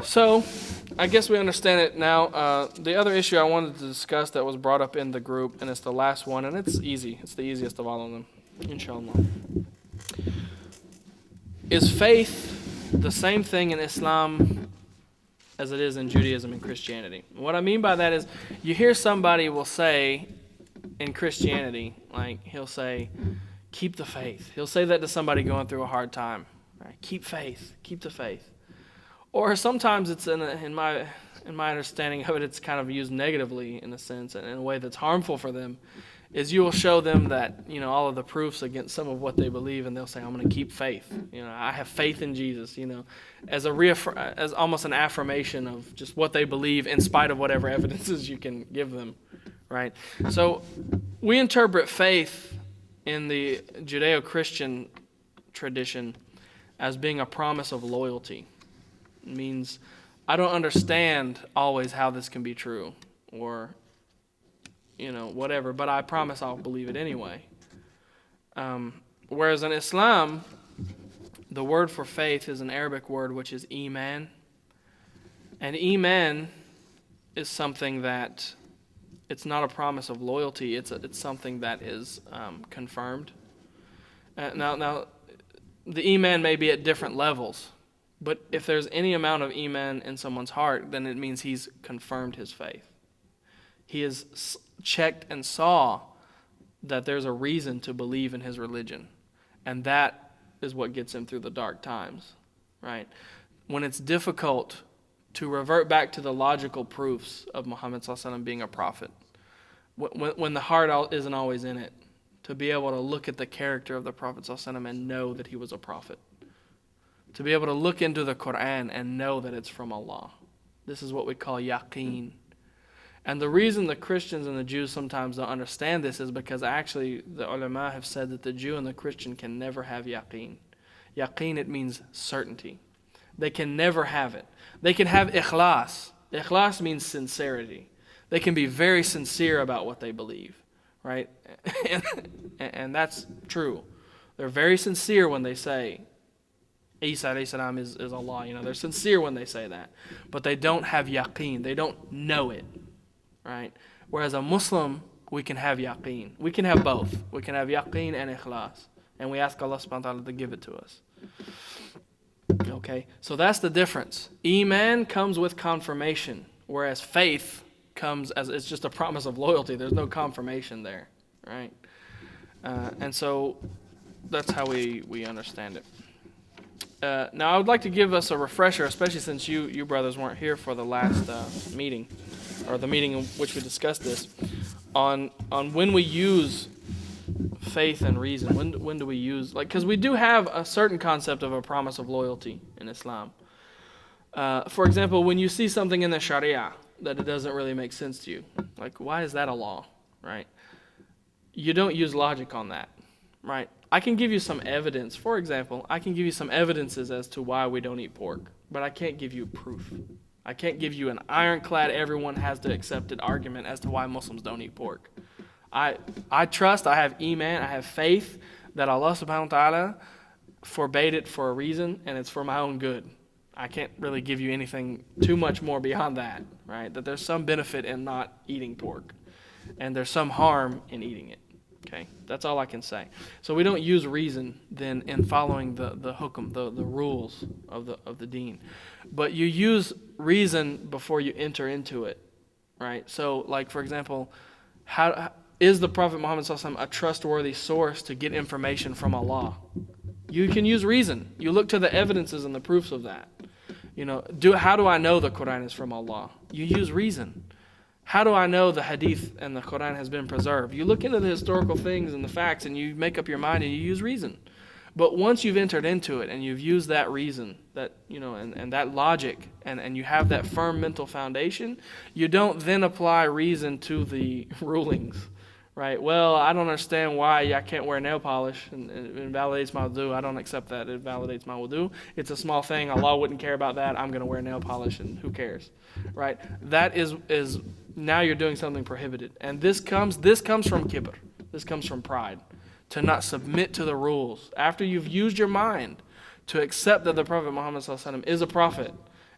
So, I guess we understand it now. The other issue I wanted to discuss that was brought up in the group, and it's the last one, and it's easy. It's the easiest of all of them, inshallah. Is faith the same thing in Islam as it is in Judaism and Christianity? What I mean by that is, you hear somebody will say in Christianity, like he'll say, keep the faith. He'll say that to somebody going through a hard time. Right? Keep faith, keep the faith. Or sometimes it's in my understanding of it, it's kind of used negatively in a sense, and in a way that's harmful for them. Is you will show them that all of the proofs against some of what they believe, and they'll say, "I'm going to keep faith. I have faith in Jesus." As as almost an affirmation of just what they believe, in spite of whatever evidences you can give them, right? So we interpret faith in the Judeo-Christian tradition as being a promise of loyalty. It means I don't understand always how this can be true, or whatever, but I promise I'll believe it anyway. Whereas in Islam, the word for faith is an Arabic word which is iman. And iman is something that it's not a promise of loyalty, it's something that is confirmed. Now, the iman may be at different levels, but if there's any amount of iman in someone's heart, then it means he's confirmed his faith. He has checked and saw that there's a reason to believe in his religion. And that is what gets him through the dark times, right? When it's difficult to revert back to the logical proofs of Muhammad ﷺ being a prophet, when the heart isn't always in it, to be able to look at the character of the Prophet ﷺ and know that he was a prophet. To be able to look into the Quran and know that it's from Allah. This is what we call yaqeen. And the reason the Christians and the Jews sometimes don't understand this is because actually the ulama have said that the Jew and the Christian can never have yaqeen. Yaqeen, it means certainty. They can never have it. They can have ikhlas. Ikhlas means sincerity. They can be very sincere about what they believe, right? And that's true. They're very sincere when they say Isa alayhi salam is Allah. They're sincere when they say that. But they don't have yaqeen. They don't know it. Right? Whereas a Muslim, we can have yaqeen. We can have both. We can have yaqeen and ikhlas. And we ask Allah subhanahu wa ta'ala to give it to us. Okay? So that's the difference. Iman comes with confirmation, whereas faith comes as it's just a promise of loyalty. There's no confirmation there. Right? And so that's how we understand it. Now I would like to give us a refresher, especially since you brothers weren't here for the last meeting, or the meeting in which we discussed this, on when we use faith and reason. When do we use, because we do have a certain concept of a promise of loyalty in Islam. For example, when you see something in the Sharia that it doesn't really make sense to you, like why is that a law, right? You don't use logic on that, right? I can give you some evidence. For example, I can give you some evidences as to why we don't eat pork, but I can't give you proof. I can't give you an ironclad, everyone has to accept it argument as to why Muslims don't eat pork. I trust, I have iman, I have faith that Allah subhanahu wa ta'ala forbade it for a reason, and it's for my own good. I can't really give you anything too much more beyond that, right? That there's some benefit in not eating pork, and there's some harm in eating it. Okay, that's all I can say. So we don't use reason then in following the hukum, the rules of the deen. But you use reason before you enter into it, right? So like, for example, how is the Prophet Muhammad ﷺ a trustworthy source to get information from Allah? You can use reason. You look to the evidences and the proofs of that. How do I know the Quran is from Allah? You use reason. How do I know the hadith and the Quran has been preserved? You look into the historical things and the facts and you make up your mind and you use reason. But once you've entered into it and you've used that reason, that and that logic, and you have that firm mental foundation, you don't then apply reason to the rulings. Right? Well, I don't understand why I can't wear nail polish and it invalidates my wudu. I don't accept that. It validates my wudu. It's a small thing. Allah wouldn't care about that. I'm going to wear nail polish and who cares? Right? That is now you're doing something prohibited. And this comes from kibr. This comes from pride. To not submit to the rules. After you've used your mind to accept that the Prophet Muhammad ﷺ is a prophet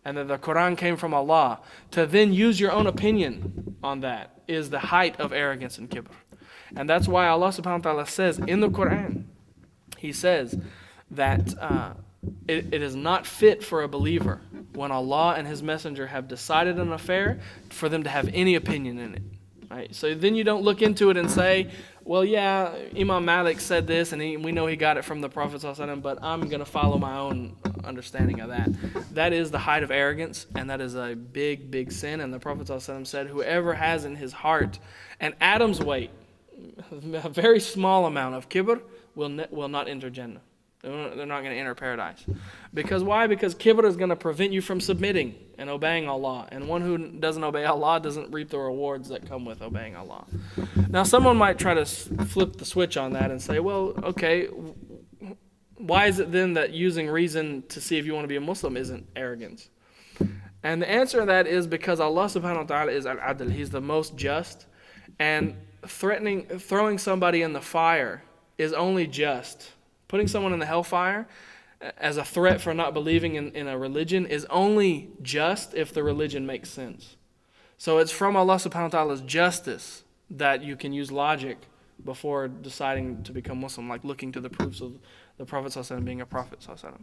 and that the Quran came from Allah, to then use your own opinion on that is the height of arrogance and kibr. And that's why Allah subhanahu wa ta'ala says in the Quran, He says that it is not fit for a believer when Allah and His Messenger have decided an affair for them to have any opinion in it. Right? So then you don't look into it and say, well, yeah, Imam Malik said this, and we know he got it from the Prophet ﷺ, but I'm going to follow my own understanding of that. That is the height of arrogance, and that is a big, big sin. And the Prophet ﷺ said, whoever has in his heart an atom's weight, a very small amount of kibr, will not enter Jannah. They're not going to enter paradise. Because why? Because kibr is going to prevent you from submitting and obeying Allah. And one who doesn't obey Allah doesn't reap the rewards that come with obeying Allah. Now, someone might try to flip the switch on that and say, well, okay, why is it then that using reason to see if you want to be a Muslim isn't arrogance? And the answer to that is because Allah subhanahu wa ta'ala is al-adl. He's the most just. And throwing somebody in the fire is only just. Putting someone in the hellfire as a threat for not believing in a religion is only just if the religion makes sense. So it's from Allah subhanahu wa ta'ala's justice that you can use logic before deciding to become Muslim, like looking to the proofs of the Prophet ﷺ being a Prophet ﷺ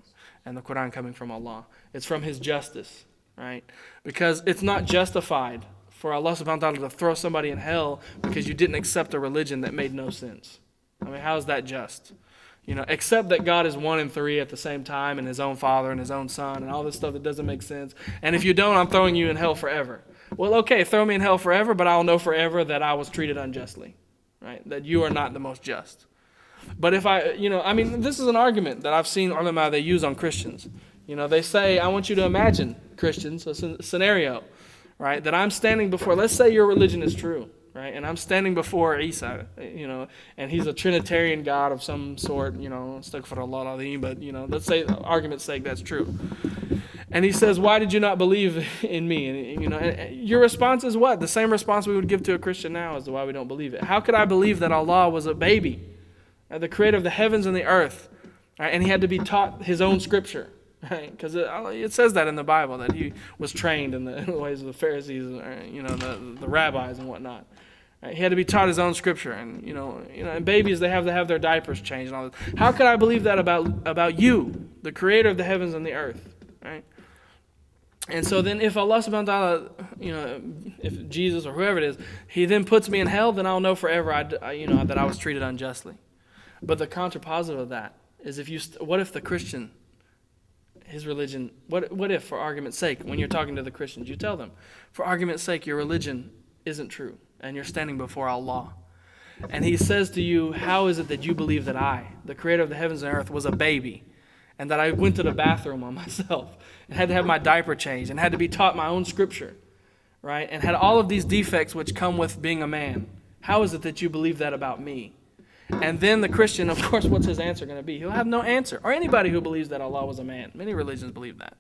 and the Quran coming from Allah. It's from His justice, right? Because it's not justified for Allah subhanahu wa ta'ala to throw somebody in hell because you didn't accept a religion that made no sense. I mean, how is that just? Except that God is one and three at the same time, and His own Father and His own Son, and all this stuff that doesn't make sense. And if you don't, I'm throwing you in hell forever. Well, okay, throw me in hell forever, but I'll know forever that I was treated unjustly, right? That you are not the most just. But if this is an argument that I've seen ulama they use on Christians. They say, I want you to imagine, Christians, a scenario, right? That I'm standing before, let's say your religion is true. Right? And I'm standing before Isa, and he's a Trinitarian God of some sort, astaghfirullah al-azim, but, let's say, argument's sake, that's true. And he says, why did you not believe in me? And your response is what? The same response we would give to a Christian now as to why we don't believe it. How could I believe that Allah was a baby, the creator of the heavens and the earth, right? And He had to be taught His own scripture? Right, because it says that in the Bible that He was trained in the ways of the Pharisees, the rabbis and whatnot. Right? He had to be taught His own scripture, and and babies, they have to have their diapers changed and all this. How could I believe that about you, the Creator of the heavens and the earth? Right? And so then, if Allah subhanahu wa ta'ala, if Jesus or whoever it is, He then puts me in hell, then I'll know forever that I was treated unjustly. But the contrapositive of that is what if the Christian, his religion, what if, for argument's sake, when you're talking to the Christians, you tell them, for argument's sake, your religion isn't true, and you're standing before Allah. And He says to you, how is it that you believe that I, the Creator of the heavens and earth, was a baby, and that I went to the bathroom on myself, and had to have my diaper changed, and had to be taught my own scripture, right? And had all of these defects which come with being a man. How is it that you believe that about me? And then the Christian, of course, what's his answer going to be? He'll have no answer. Or anybody who believes that Allah was a man. Many religions believe that.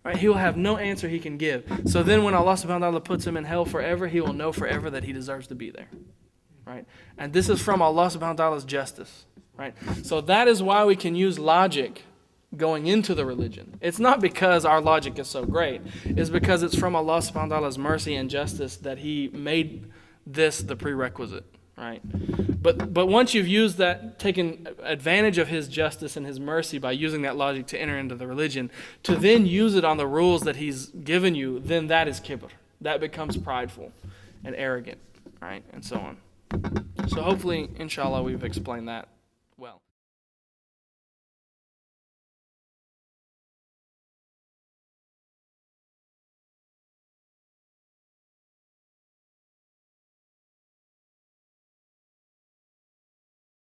Right? He will have no answer he can give. So then when Allah subhanahu wa ta'ala puts him in hell forever, he will know forever that he deserves to be there. Right? And this is from Allah subhanahu wa ta'ala's justice. Right? So that is why we can use logic going into the religion. It's not because our logic is so great. It's because it's from Allah subhanahu wa ta'ala's mercy and justice that He made this the prerequisite. Right? But once you've used that, taken advantage of His justice and His mercy by using that logic to enter into the religion, to then use it on the rules that He's given you, then that is kibr. That becomes prideful and arrogant, right? And so on. So hopefully, inshallah, we've explained that well.